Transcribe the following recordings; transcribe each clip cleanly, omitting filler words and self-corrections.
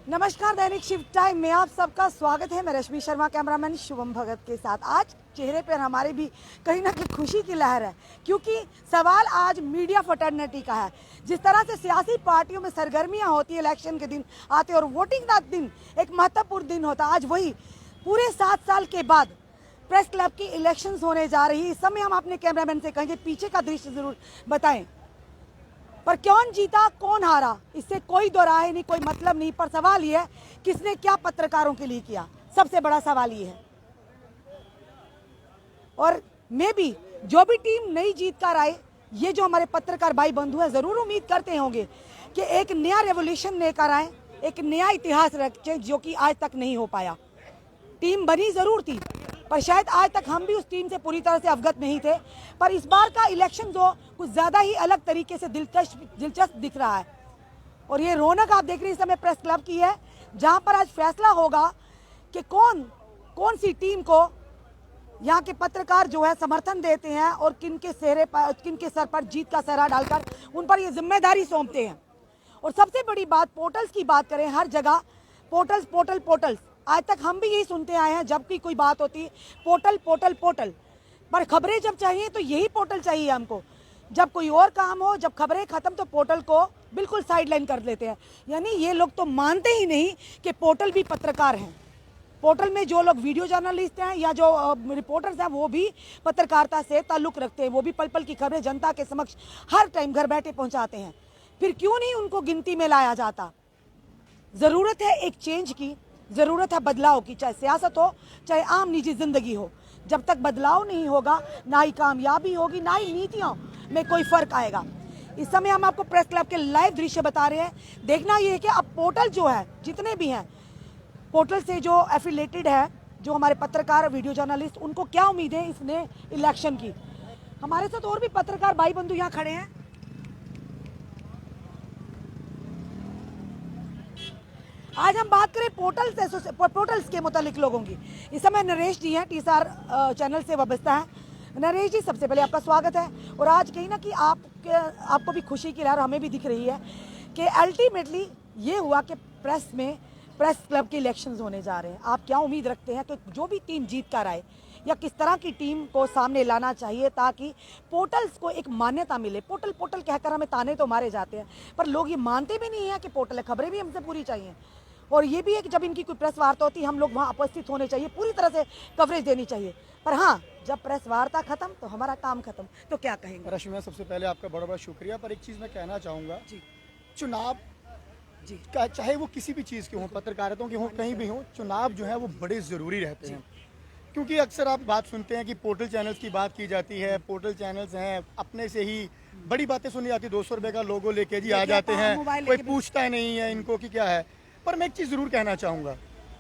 नमस्कार, दैनिक shift time में आप सबका स्वागत है। मैं रश्मि शर्मा, कैमरामैन शुभम भगत के साथ। आज चेहरे पर हमारे भी कहीं ना कहीं खुशी की लहर है, क्योंकि सवाल आज मीडिया फटर्निटी का है। जिस तरह से सियासी पार्टियों में सरगर्मियां होती है, इलेक्शन के दिन आते और वोटिंग का दिन एक महत्वपूर्ण दिन होता है, आज वही पूरे 7 साल के बाद प्रेस क्लब की इलेक्शंस होने जा रही है। इस समय हम अपने कैमरामैन से कहेंगे पीछे का दृश्य जरूर बताएं, पर कौन जीता कौन हारा इससे कोई दो राय नहीं, कोई मतलब नहीं। पर सवाल ये है किसने क्या पत्रकारों के लिए किया, सबसे बड़ा सवाल ये है। और मे भी जो भी टीम नई जीत कर आए, ये जो हमारे पत्रकार भाई बंधु हैं जरूर उम्मीद करते होंगे कि एक नया रेवोल्यूशन लेकर आए, एक नया इतिहास रखें जो कि आज तक नहीं हो पाया। टीम बनी जरूर थी, पर शायद आज तक हम भी उस टीम से पूरी तरह से अवगत नहीं थे। पर इस बार का इलेक्शन जो कुछ ज़्यादा ही अलग तरीके से दिलचस्प दिख रहा है। और ये रौनक आप देख रहे हैं इस समय प्रेस क्लब की है, जहां पर आज फैसला होगा कि कौन सी टीम को यहाँ के पत्रकार जो है समर्थन देते हैं और किनके सर पर जीत का सहरा डालकर उन पर ये जिम्मेदारी सौंपते हैं। और सबसे बड़ी बात, पोर्टल्स की बात करें, हर जगह पोर्टल्स। आज तक हम भी यही सुनते आए हैं, जब भी कोई बात होती पोर्टल। पर खबरें जब चाहिए तो यही पोर्टल चाहिए हमको। जब कोई और काम हो, जब खबरें खत्म, तो पोर्टल को बिल्कुल साइडलाइन कर देते हैं। यानी ये लोग तो मानते ही नहीं कि पोर्टल भी पत्रकार हैं। पोर्टल में जो लोग वीडियो जर्नलिस्ट हैं या जो रिपोर्टर्स हैं, वो भी पत्रकारिता से ताल्लुक़ रखते हैं। वो भी पल पल की खबरें जनता के समक्ष हर टाइम घर बैठे पहुंचाते हैं। फिर क्यों नहीं उनको गिनती में लाया जाता? ज़रूरत है एक चेंज की, ज़रूरत है बदलाव की, चाहे सियासत हो चाहे आम निजी ज़िंदगी हो। जब तक बदलाव नहीं होगा, ना ही कामयाबी होगी, ना ही नीतियों में कोई फ़र्क आएगा। इस समय हम आपको प्रेस क्लब के लाइव दृश्य बता रहे हैं। देखना ये है कि अब पोर्टल जो है, जितने भी हैं पोर्टल से जो एफिलेटेड है, जो हमारे पत्रकार वीडियो जर्नलिस्ट, उनको क्या उम्मीद है इस नए इलेक्शन की। हमारे साथ और भी पत्रकार भाई बंधु यहाँ खड़े हैं। आज हम बात करें पोर्टल्स के मुतालिक लोगों की। इस समय नरेश जी हैं, टीएसआर चैनल से वाबस्ता है। नरेश जी, सबसे पहले आपका स्वागत है। और आज कहीं ना कि आपको भी खुशी की लहर हमें भी दिख रही है कि अल्टीमेटली ये हुआ कि प्रेस क्लब के इलेक्शंस होने जा रहे हैं। आप क्या उम्मीद रखते हैं कि जो भी टीम जीत कर आए, या किस तरह की टीम को सामने लाना चाहिए ताकि पोर्टल्स को एक मान्यता मिले? पोर्टल कहकर हमें ताने तो मारे जाते हैं, पर लोग ये मानते भी नहीं है कि पोर्टल है। खबरें भी हमसे पूरी चाहिए, और ये भी है कि जब इनकी कोई प्रेस वार्ता होती है, हम लोग वहाँ उपस्थित होने चाहिए, पूरी तरह से कवरेज देनी चाहिए। पर हाँ, जब प्रेस वार्ता खत्म तो हमारा काम खत्म। तो क्या कहेंगे? रश्मि, सबसे पहले आपका बड़ा बड़ा शुक्रिया। पर एक चीज़ मैं कहना चाहूँगा जी चुनाव जी का, चाहे वो किसी भी चीज़ के हों, पत्रकारिता के हों, कहीं भी हों, चुनाव जो है वो बड़े ज़रूरी रहते हैं। क्योंकि अक्सर आप बात सुनते हैं कि पोर्टल चैनल्स की बात की जाती है। पोर्टल चैनल्स हैं, अपने से ही बड़ी बातें सुनी जाती है। 200 रुपये का लोगो लेके जी आ जाते हैं, कोई पूछता नहीं है इनको कि क्या है। पर मैं एक चीज़ ज़रूर कहना चाहूँगा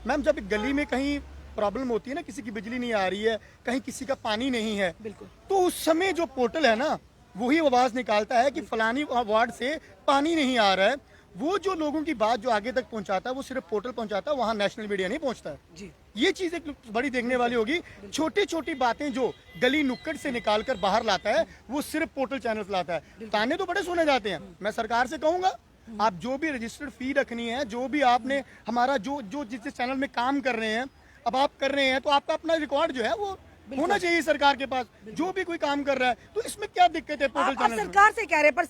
मैम, जब गली में कहीं प्रॉब्लम होती है ना, किसी की बिजली नहीं आ रही है, कहीं किसी का पानी नहीं है, बिल्कुल, तो उस समय जो पोर्टल है ना, वही आवाज़ निकालता है कि फलानी वार्ड से पानी नहीं आ रहा है। वो जो लोगों की बात जो आगे तक पहुंचाता है, वो सिर्फ पोर्टल पहुंचाता है, वहाँ नेशनल मीडिया नहीं पहुंचता है जी। ये चीज़ एक बड़ी देखने वाली होगी। छोटी छोटी बातें जो गली नुक्कड़ से निकाल कर बाहर लाता है, वो सिर्फ पोर्टल चैनल्स लाता है। ताने तो बड़े सुने जाते हैं। मैं सरकार से कहूँगा, आप जो भी रजिस्टर्ड फी रखनी है, जो भी आपने हमारा जो जिस चैनल में काम कर रहे हैं, अब आप कर रहे हैं, तो आपका अपना रिकॉर्ड जो है वो होना चाहिए सरकार के पास, जो भी कोई काम कर रहा है। तो इसमें क्या दिक्कत है पोर्टल चैनल? सरकार से कह रहे हैं, पर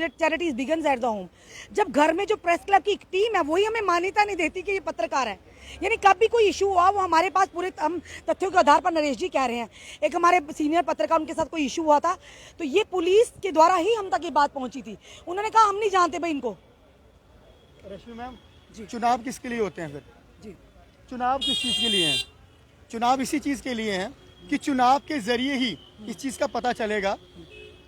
charities begins at the home. जब घर में जो प्रेस क्लब की टीम है, वही हमें मान्यता नहीं देती कि ये पत्रकार है। यानी कभी कोई इशू हुआ, वो हमारे पास पूरे हम तथ्यों के आधार पर नरेश जी कह रहे हैं, एक हमारे सीनियर पत्रकार, उनके साथ कोई इशू हुआ था, तो ये पुलिस के द्वारा ही हम तक ये बात पहुंची थी। उन्होंने कहा हम नहीं जानते भाई इनको। रश्मि मैम, चुनाव किसके लिए होते हैं फिर? जी, चुनाव किस चीज़ के लिए हैं? चुनाव इसी चीज़ के लिए हैं कि चुनाव के जरिए ही इस चीज़ का पता चलेगा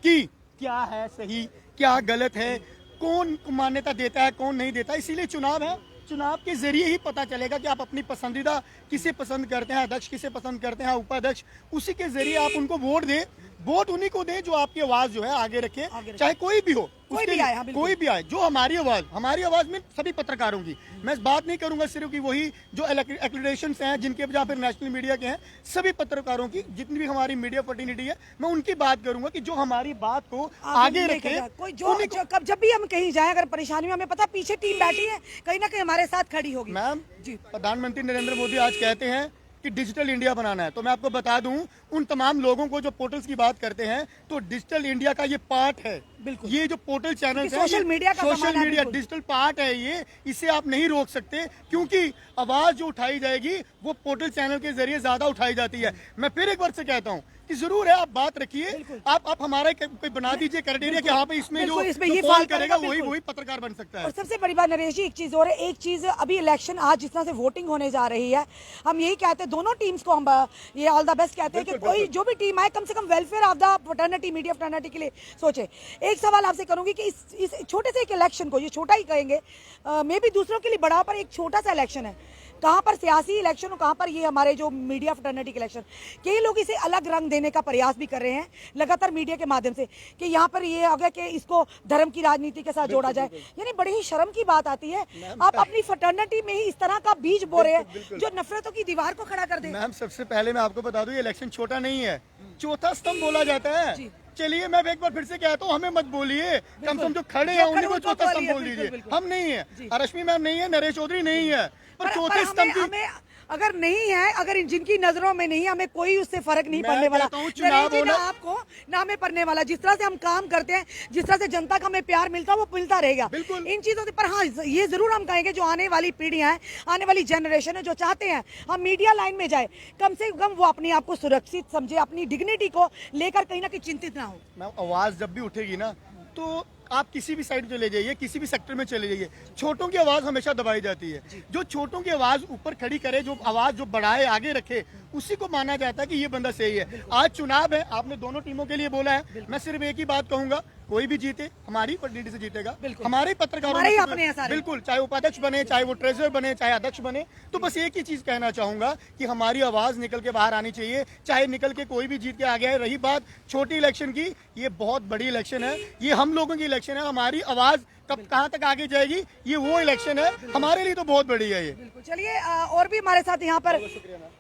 कि क्या है सही, क्या गलत है, कौन मान्यता देता है, कौन नहीं देता। इसीलिए चुनाव है। चुनाव के जरिए ही पता चलेगा कि आप अपनी पसंदीदा किसे पसंद करते हैं, अध्यक्ष किसे पसंद करते हैं, उपाध्यक्ष, उसी के जरिए आप उनको वोट दें, वोट उन्हीं को दें जो आपकी आवाज जो है आगे रखे, चाहे कोई भी हो, कोई उसके भी लिए- आए, हाँ, बिल्कुल। कोई भी आए, जो हमारी आवाज में सभी पत्रकारों की, मैं इस बात नहीं करूंगा सिर्फ कि वही जो एक्रेडिटेशंस हैं जिनके या फिर नेशनल मीडिया के हैं, सभी पत्रकारों की, जितनी भी हमारी मीडिया फर्टिनिटी है, मैं उनकी बात करूंगा कि जो हमारी बात को आगे रखे। कोई जो कब जब भी हम कहीं जाए, अगर परेशानी में हमें पता पीछे टीम बैठी है, कहीं ना कहीं हमारे साथ खड़ी होगी। मैम जी। प्रधानमंत्री नरेंद्र मोदी आज कहते हैं कि डिजिटल इंडिया बनाना है, तो मैं आपको बता दूं उन तमाम लोगों को जो पोर्टल्स की बात करते हैं, तो डिजिटल इंडिया का ये पार्ट है। बिल्कुल। ये जो पोर्टल चैनल है, सोशल मीडिया का सोशल सामान है, मीडिया बिल्कुल। डिजिटल पार्ट है, ये इसे आप नहीं रोक सकते, क्योंकि आवाज जो उठाई जाएगी वो पोर्टल चैनल के जरिए ज्यादा उठाई जाती है। मैं फिर एक बार से कहता हूँ कि जरूर है, आप बात रखिए, आप हमारा कोई बना दीजिए क्राइटेरिया कि हाँ पे इसमें जो बिल्कुल, इसमें ये फॉल फॉल करेगा करेगा, वही बिल्कुल। पत्रकार बन सकता है। और सबसे बड़ी बात नरेश जी, एक चीज और है, एक चीज अभी इलेक्शन आज जिस तरह से वोटिंग होने जा रही है, हम यही कहते हैं दोनों टीम्स को, हम ये ऑल द बेस्ट कहते हैं कि कोई जो भी टीम आए कम से कम welfare of the fraternity, media fraternity के लिए सोचे। एक सवाल आपसे करूंगी कि इस छोटे से एक इलेक्शन को, ये छोटा ही कहेंगे, मे भी दूसरों के लिए बड़ा, पर एक छोटा सा इलेक्शन है, कहाँ पर सियासी इलेक्शन और कहाँ पर ये हमारे जो मीडिया फ्रेटर्निटी के इलेक्शन, कई लोग इसे अलग रंग देने का प्रयास भी कर रहे हैं लगातार मीडिया के माध्यम से, कि यहाँ पर ये हो गया कि इसको धर्म की राजनीति के साथ जोड़ा जाए। यानी बड़ी ही शर्म की बात आती है, आप अपनी फ्रेटर्निटी में ही इस तरह का बीज बो रहे हैं जो नफरतों की दीवार को खड़ा कर दे। मैम सबसे पहले मैं आपको बता दूं, ये इलेक्शन छोटा नहीं है, चौथा स्तंभ बोला जाता है। चलिए मैं एक बार फिर से कहता हूँ, हमें मत बोलिए, कम से कम जो खड़े हैं उन्हीं को चौथा स्तंभ बोल दीजिए। हम नहीं है, रश्मि मैम नहीं है, नरेश चौधरी नहीं है, पर चौथे स्तंभ की हमें अगर नहीं है, अगर जिनकी नजरों में नहीं, हमें कोई उससे फर्क नहीं मैं पड़ने वाला। कहता हूं, चुनाव नरेश जी, ना होना- आपको ना हमें पड़ने वाला, जिस तरह से हम काम करते हैं, जिस तरह से जनता का हमें प्यार मिलता है, वो मिलता रहेगा बिल्कुल। इन चीजों से। पर हाँ, ये जरूर हम कहेंगे, जो आने वाली पीढ़ियां हैं, आने वाली जनरेशन है, जो चाहते हैं हम मीडिया लाइन में जाए, कम से कम वो अपने आप को सुरक्षित समझे, अपनी डिग्निटी को लेकर कहीं ना कहीं चिंतित ना हो। मैम आवाज जब भी उठेगी ना, तो आप किसी भी साइड चले जाइए, किसी भी सेक्टर में चले जाइए, छोटों की आवाज हमेशा दबाई जाती है। जो छोटों की आवाज ऊपर खड़ी करे, जो आवाज जो बढ़ाए, आगे रखे, उसी को माना जाता है कि ये बंदा सही है। आज चुनाव है, आपने दोनों टीमों के लिए बोला है, मैं सिर्फ एक ही बात कहूंगा, कोई भी जीते हमारी फर्टिनिटी से जीतेगा, हमारे पत्रकारों हमारे ही में अपने हैं सारे। बिल्कुल, चाहे उपाध्यक्ष बने, चाहे वो ट्रेजरर बने, चाहे अध्यक्ष बने, तो बस एक ही चीज कहना चाहूंगा कि हमारी आवाज निकल के बाहर आनी चाहिए, चाहे निकल के कोई भी जीत के आ गया है। रही बात छोटी इलेक्शन की, ये बहुत बड़ी इलेक्शन है, ये हम लोगों की इलेक्शन है, हमारी आवाज कब कहां तक आगे जाएगी, ये वो इलेक्शन है, हमारे लिए तो बहुत बड़ी है ये। बिल्कुल। चलिए और भी हमारे साथ यहाँ पर,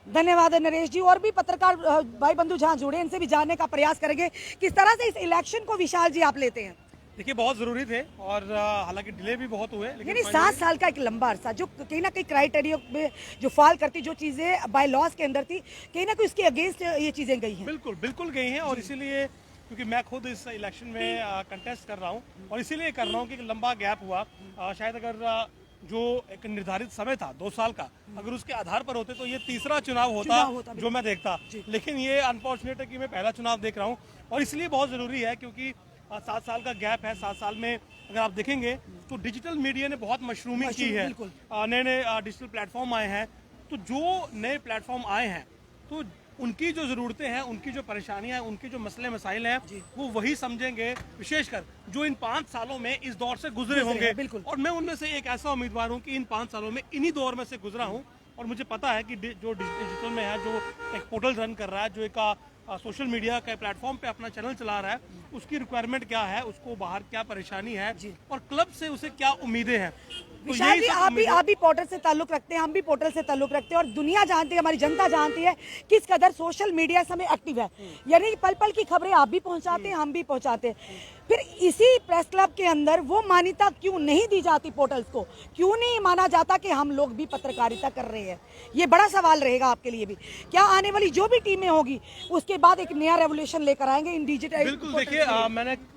धन्यवाद नरेश जी, और भी पत्रकार भाई बंधु जहाँ जुड़े, इनसे भी जानने का प्रयास करेंगे किस तरह से इस इलेक्शन को विशाल जी आप लेते हैं। देखिए बहुत ज़रूरी थे, और हालांकि डिले भी बहुत हुए, लेकिन यानी 7 साल का एक लंबा अरसा, जो कहीं ना कहीं क्राइटेरिया में जो फॉल करती, जो चीजें बाय लॉस के अंदर थी, कहीं ना कहीं उसके अगेंस्ट ये चीजें गई हैं। बिल्कुल बिल्कुल गई हैं, और इसीलिए क्योंकि मैं खुद इस इलेक्शन में कंटेस्ट कर रहा हूं, और इसीलिए कर रहा हूं कि एक लंबा गैप हुआ। शायद अगर जो एक निर्धारित समय था 2 साल का, अगर उसके आधार पर होते तो ये तीसरा चुनाव होता जो मैं देखता, लेकिन ये अनफॉर्चुनेट है कि मैं पहला चुनाव देख रहा हूँ, और इसलिए बहुत ज़रूरी है, क्योंकि 7 साल का गैप है। 7 साल में अगर आप देखेंगे तो डिजिटल मीडिया ने बहुत मशरूमिंग की है, नए नए डिजिटल प्लेटफॉर्म आए हैं, तो जो नए प्लेटफॉर्म आए हैं तो उनकी जो ज़रूरतें हैं, उनकी जो परेशानियां हैं, उनके जो मसले मसाइल हैं, वो वही समझेंगे, विशेषकर जो इन 5 सालों में इस दौर से गुजरे होंगे। और मैं उनमें से एक ऐसा उम्मीदवार हूँ कि इन 5 सालों में इन्हीं दौर में से गुजरा हूँ, और मुझे पता है कि जो डिजिटल में है, जो एक पोर्टल रन कर रहा है, जो एक सोशल मीडिया के प्लेटफॉर्म पे अपना चैनल चला रहा है, उसकी रिक्वायरमेंट क्या है, उसको बाहर क्या परेशानी है, और क्लब से उसे क्या उम्मीदें हैं। तो विशाल जी, आप भी पोर्टल से ताल्लुक रखते हैं, हम भी पोर्टल से ताल्लुक रखते हैं, और दुनिया जानती है, हमारी जनता जानती है किस कदर सोशल मीडिया इस समय एक्टिव है। यानी पल पल की खबरें आप भी पहुंचाते हैं, हम भी पहुंचाते हैं। फिर इसी प्रेस क्लब के अंदर वो मान्यता क्यों नहीं दी जाती पोर्टल्स को, क्यों नहीं माना जाता कि हम लोग भी पत्रकारिता कर रहे हैं? ये बड़ा सवाल रहेगा आपके लिए भी। क्या आने वाली जो भी टीमें होगी उसके बाद एक नया रेवोल्यूशन लेकर आएंगे इन डिजिटल? बिल्कुल, देखिए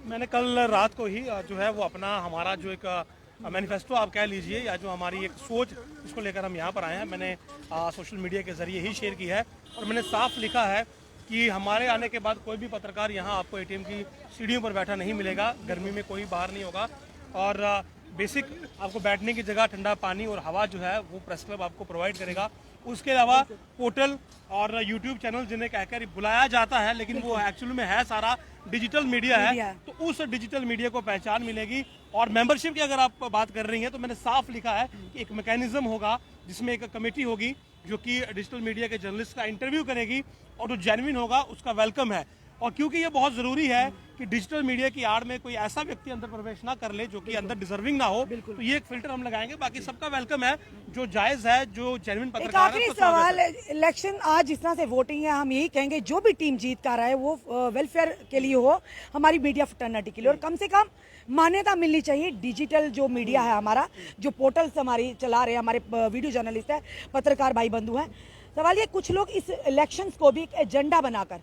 मैंने कल रात को ही जो है वो अपना हमारा जो एक मैनिफेस्टो आप कह लीजिए, या जो हमारी एक सोच जिसको लेकर हम यहाँ पर आए हैं, मैंने सोशल मीडिया के जरिए ही शेयर की है, और मैंने साफ लिखा है कि हमारे आने के बाद कोई भी पत्रकार यहाँ आपको एटीएम की सीढ़ियों पर बैठा नहीं मिलेगा, गर्मी में कोई बाहर नहीं होगा, और बेसिक आपको बैठने की जगह, ठंडा पानी और हवा जो है वो प्रेस क्लब आपको प्रोवाइड करेगा। उसके अलावा पोर्टल और यूट्यूब चैनल जिन्हें कहकर बुलाया जाता है, लेकिन वो एक्चुअली में है सारा डिजिटल मीडिया है, तो उस डिजिटल मीडिया को पहचान मिलेगी। और मेंबरशिप की अगर आप बात कर रही हैं, तो मैंने साफ लिखा है कि एक मैकेनिज्म होगा, जिसमें एक कमेटी होगी जो कि डिजिटल मीडिया के जर्नलिस्ट का इंटरव्यू करेगी, और जो जेन्युइन होगा उसका वेलकम है। और क्योंकि ये बहुत जरूरी है कि डिजिटल मीडिया की आड़ में कोई ऐसा व्यक्ति अंदर प्रवेश ना कर ले जो कि अंदर डिजर्विंग ना हो, तो ये एक फिल्टर हम लगाएंगे। बाकी सबका वेलकम है, जो जायज है, जो जेन्युइन एक पत्रकार आखिरी है, उसका स्वागत सवाल, इलेक्शन आज जिस तरह से वोटिंग है, हम यही कहेंगे जो भी टीम जीत कर रहा है वो वेलफेयर के लिए हो, हमारी मीडिया फ्रेटर्निटी के लिए, और कम से कम मान्यता मिलनी चाहिए। डिजिटल जो मीडिया है हमारा, जो पोर्टल्स हमारी चला रहे हैं, हमारे वीडियो जर्नलिस्ट है, पत्रकार भाई बंधु हैं, सवाल ये कुछ लोग इस इलेक्शंस को भी एक एजेंडा बनाकर,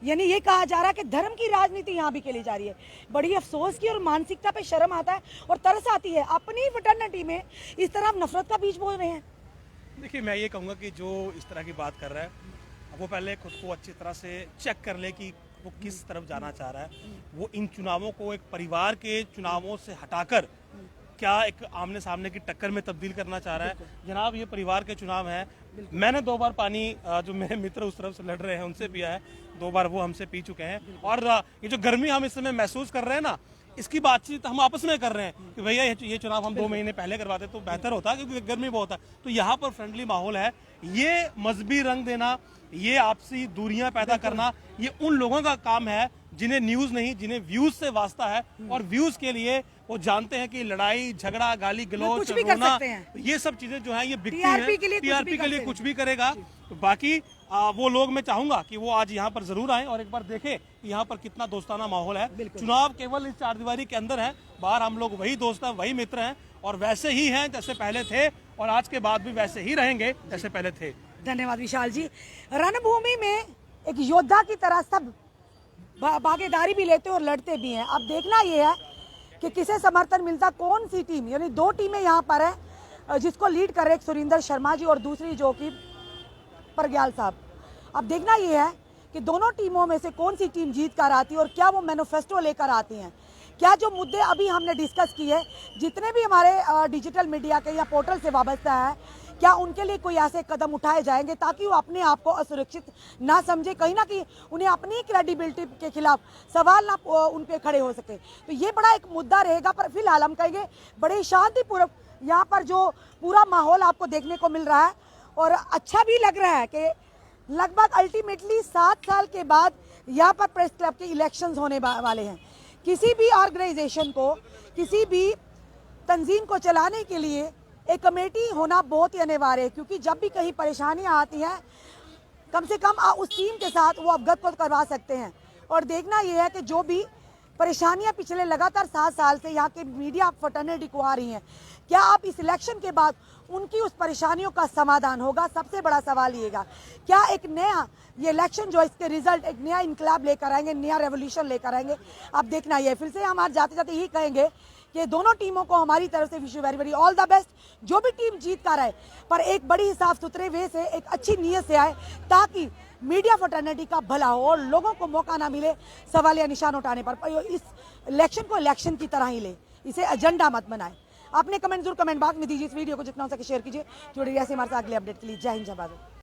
यानी ये कहा जा रहा है कि धर्म की राजनीति यहाँ भी खेली जा रही है। बड़ी अफसोस की और मानसिकता पे शर्म आता है और तरस आती है, अपनी फ्रेटर्निटी में इस तरह आप नफरत का बीज बो रहे हैं। देखिए, मैं ये कहूँगा कि जो इस तरह की बात कर रहा है वो पहले खुद को अच्छी तरह से चेक कर ले कि वो किस तरफ जाना चाह रहा है। वो इन चुनावों को एक परिवार के चुनावों से हटाकर क्या एक आमने सामने की टक्कर में तब्दील करना चाह रहा है। जनाब, ये परिवार के चुनाव हैं। मैंने 2 बार पानी, जो मेरे मित्र उस तरफ से लड़ रहे हैं उनसे पिया है, 2 बार वो हमसे पी चुके हैं। और ये जो गर्मी हम इस समय महसूस कर रहे हैं ना, इसकी बातचीत हम आपस में कर रहे हैं कि भैया ये चुनाव हम 2 महीने पहले करवाते तो बेहतर होता, क्योंकि गर्मी बहुत है। तो यहाँ पर फ्रेंडली माहौल है। ये मजहबी रंग देना, ये आपसी दूरियां पैदा करना, ये उन लोगों का काम है जिन्हें न्यूज नहीं, जिन्हें व्यूज से वास्ता है। और व्यूज के लिए वो जानते हैं कि लड़ाई झगड़ा, गाली गलौज, कुछ भी कर रोना, सकते हैं। ये सब चीजें जो हैं ये बिकती TRP हैं। के लिए टीआरपी के लिए कुछ भी करेगा। तो बाकी वो लोग, मैं चाहूंगा कि वो आज यहाँ पर जरूर आए और एक बार देखें कि यहाँ पर कितना दोस्ताना माहौल है। चुनाव केवल इस चारदीवारी के अंदर है, बाहर हम लोग वही दोस्त हैं, वही मित्र हैं, और वैसे ही हैं जैसे पहले थे, और आज के बाद भी वैसे ही रहेंगे जैसे पहले थे। धन्यवाद विशाल जी। रणभूमि में एक योद्धा की तरह सब भागीदारी भी लेते और लड़ते भी हैं। अब देखना ये है कि किसे समर्थन मिलता, कौन सी टीम, यानी 2 टीमें यहाँ पर हैं जिसको लीड कर रहे एक सुरिंदर शर्मा जी और दूसरी जो कि परग्याल साहब। अब देखना ये है कि दोनों टीमों में से कौन सी टीम जीत कर आती है और क्या वो मैनिफेस्टो लेकर आती हैं। क्या जो मुद्दे अभी हमने डिस्कस किए, जितने भी हमारे डिजिटल मीडिया के या पोर्टल से वाबस्ता है, क्या उनके लिए कोई ऐसे कदम उठाए जाएंगे ताकि वो अपने आप को असुरक्षित ना समझे, कहीं ना कहीं उन्हें अपनी क्रेडिबिलिटी के खिलाफ सवाल ना उन पे खड़े हो सके। तो ये बड़ा एक मुद्दा रहेगा। पर फिलहाल हम कहेंगे बड़े शांतिपूर्वक यहाँ पर जो पूरा माहौल आपको देखने को मिल रहा है, और अच्छा भी लग रहा है कि लगभग अल्टीमेटली 7 साल के बाद यहाँ पर प्रेस क्लब के इलेक्शंस होने वाले हैं। किसी भी ऑर्गेनाइजेशन को, किसी भी तंजीम को चलाने के लिए एक कमेटी होना बहुत ही अनिवार्य है, क्योंकि जब भी कहीं परेशानियां आती हैं, कम से कम उस टीम के साथ वो अवगत को करवा सकते हैं। और देखना यह है कि जो भी परेशानियां पिछले लगातार 7 साल से यहाँ के मीडिया फ्रेटर्निटी को आ रही हैं, क्या आप इस इलेक्शन के बाद उनकी उस परेशानियों का समाधान होगा? सबसे बड़ा सवाल येगा, क्या एक नया ये इलेक्शन जो इसके रिजल्ट एक नया इनकलाब लेकर आएंगे, नया रेवोल्यूशन लेकर आएंगे? अब देखना ये, फिर से हम आज जाते जाते यही कहेंगे कि दोनों टीमों को हमारी तरफ से wish you very very all the best. जो भी टीम जीत कर आए, पर एक बड़ी साफ सुथरे वे से, एक अच्छी नीयत से आए, ताकि मीडिया फ्रेटर्निटी का भला हो और लोगों को मौका ना मिले सवालिया निशान उठाने पर। इस इलेक्शन को इलेक्शन की तरह ही ले, इसे एजेंडा मत बनाए। आपने कमेंट जरूर कमेंट बॉक्स में दीजिए। इस वीडियो को जितना हो सके शेयर कीजिए। जुड़े रहिए हमारे साथ अगले अपडेट के लिए। जय हिंद, जय भारत।